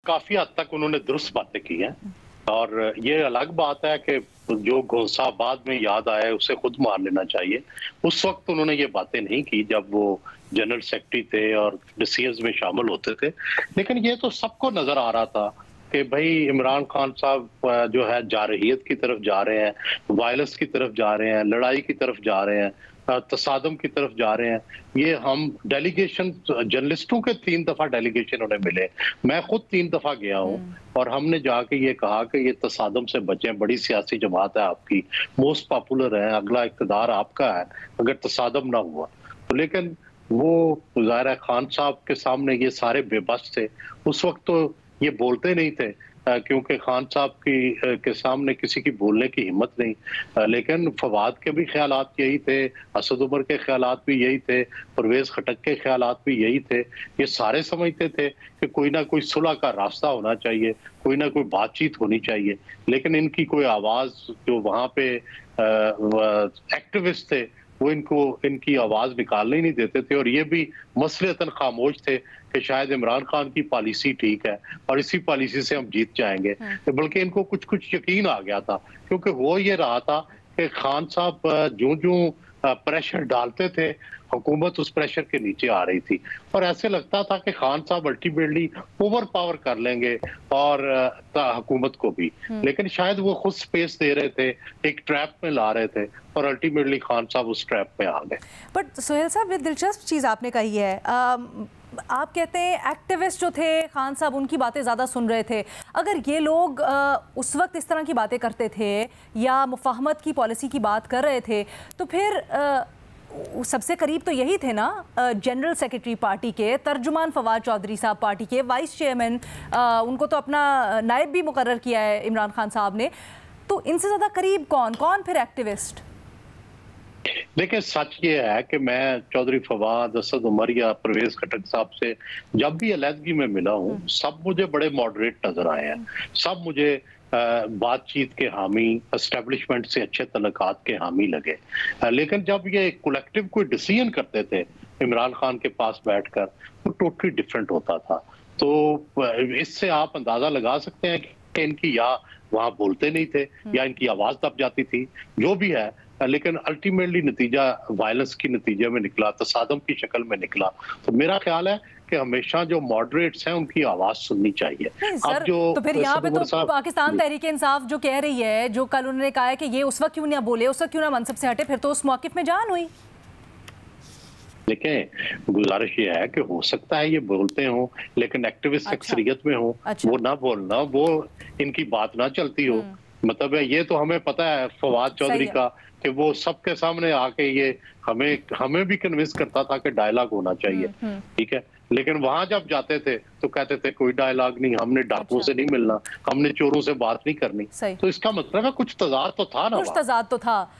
काफी हद तक उन्होंने दुरुस्त बातें की हैं और ये अलग बात है कि जो घोंसा बाद में याद आया उसे खुद मार लेना चाहिए। उस वक्त उन्होंने ये बातें नहीं की जब वो जनरल सेक्रेटरी थे और डिसीजंस में शामिल होते थे, लेकिन ये तो सबको नजर आ रहा था कि भाई इमरान खान साहब जो है जारहियत की तरफ जा रहे हैं, वायलेंस की तरफ जा रहे हैं, लड़ाई की तरफ जा रहे हैं, तसादम की तरफ जा रहे हैं। ये हम डेलीगेशन जर्नलिस्टों के 3 दफा डेलीगेशन उन्हें मिले, मैं खुद 3 दफा गया हूँ और हमने जाके ये कहा कि ये तसादम से बचें, बड़ी सियासी जमात है आपकी, मोस्ट पॉपुलर है, अगला इक़्तिदार आपका है अगर तसादम ना हुआ तो। लेकिन वो ज़ाहिर खान साहब के सामने ये सारे बेबस थे। उस वक्त तो ये बोलते नहीं थे क्योंकि खान साहब के सामने किसी की बोलने की हिम्मत नहीं, लेकिन फवाद के भी ख्यालात यही थे, असद उमर के ख्यालात भी यही थे, परवेज खटक के ख्यालात भी यही थे। ये सारे समझते थे कि कोई ना कोई सुलह का रास्ता होना चाहिए, कोई ना कोई बातचीत होनी चाहिए, लेकिन इनकी कोई आवाज जो वहां पे एक्टिविस्ट थे वो इनकी आवाज निकालने नहीं देते थे और ये भी मसलतन खामोश थे कि शायद इमरान खान की पॉलिसी ठीक है और इसी पॉलिसी से हम जीत जाएंगे। बल्कि इनको कुछ कुछ यकीन आ गया था क्योंकि वो ये रहा था कि खान साहब जो प्रेशर डालते थे हुकूमत उस प्रेशर के नीचे आ रही थी और ऐसे लगता था कि खान साहब अल्टीमेटली ओवर पावर कर लेंगे और हुकूमत को भी, लेकिन शायद वो खुद स्पेस दे रहे थे, एक ट्रैप में ला रहे थे और अल्टीमेटली खान साहब उस ट्रैप में आ गए। बट सुहेल साहब, ये दिलचस्प चीज़ आपने कही है। आप कहते हैं एक्टिविस्ट जो थे खान साहब उनकी बातें ज़्यादा सुन रहे थे। अगर ये लोग उस वक्त इस तरह की बातें करते थे या मुफाहमत की पॉलिसी की बात कर रहे थे तो फिर सबसे करीब तो यही थे ना जनरल सेक्रेटरी पार्टी के, तर्जुमान फवाद चौधरी साहब पार्टी के, वाइस चेयरमैन, उनको तो अपना नायब भी मुकर्रर किया है इमरान खान साहब ने। तो इनसे ज़्यादा करीब कौन फिर एक्टिविस्ट? देखिए सच ये है कि मैं चौधरी फवाद, असद उमर या परवेज खटक साहब से जब भी अलहदगी में मिला हूँ सब मुझे बड़े मॉडरेट नजर आए हैं, सब मुझे बातचीत के हामी, एस्टेब्लिशमेंट से अच्छे तल्लुकात के हामी लगे। लेकिन जब ये कलेक्टिव कोई डिसीजन करते थे इमरान खान के पास बैठकर वो टोटली डिफरेंट होता था। तो इससे आप अंदाजा लगा सकते हैं कि इनकी या वहां बोलते नहीं थे या इनकी आवाज दब जाती थी, जो भी है, लेकिन अल्टीमेटली नतीजा वायलेंस की नतीजे में निकला, तसादम की शक्ल में निकला। तो मेरा ख्याल है कि हमेशा जो मॉडरेट्स हैं उनकी आवाज सुननी चाहिए। अब जो तो फिर यहाँ पे तो पाकिस्तान तहरीक इंसाफ जो कह रही है, जो कल उन्होंने कहा है कि ये उस वक्त क्यों ना बोले, उस वक्त क्यों ना मनसब से हटे, फिर तो उस मौकिफ में जान हुई। देखें, गुजारिश ये है कि हो सकता है ये बोलते हों लेकिन एक्टिविस्ट अक्सरियत में हो, वो ना बोलना, वो इनकी बात ना चलती हो। मतलब ये तो हमें पता है फवाद चौधरी का कि वो सबके सामने आके ये हमें भी कन्विंस करता था कि डायलॉग होना चाहिए, ठीक है, लेकिन वहां जब जाते थे तो कहते थे कोई डायलॉग नहीं, हमने डाकुओं से नहीं मिलना, हमने चोरों से बात नहीं करनी। तो इसका मतलब है कुछ तजाद तो था ना, कुछ तजाद तो था।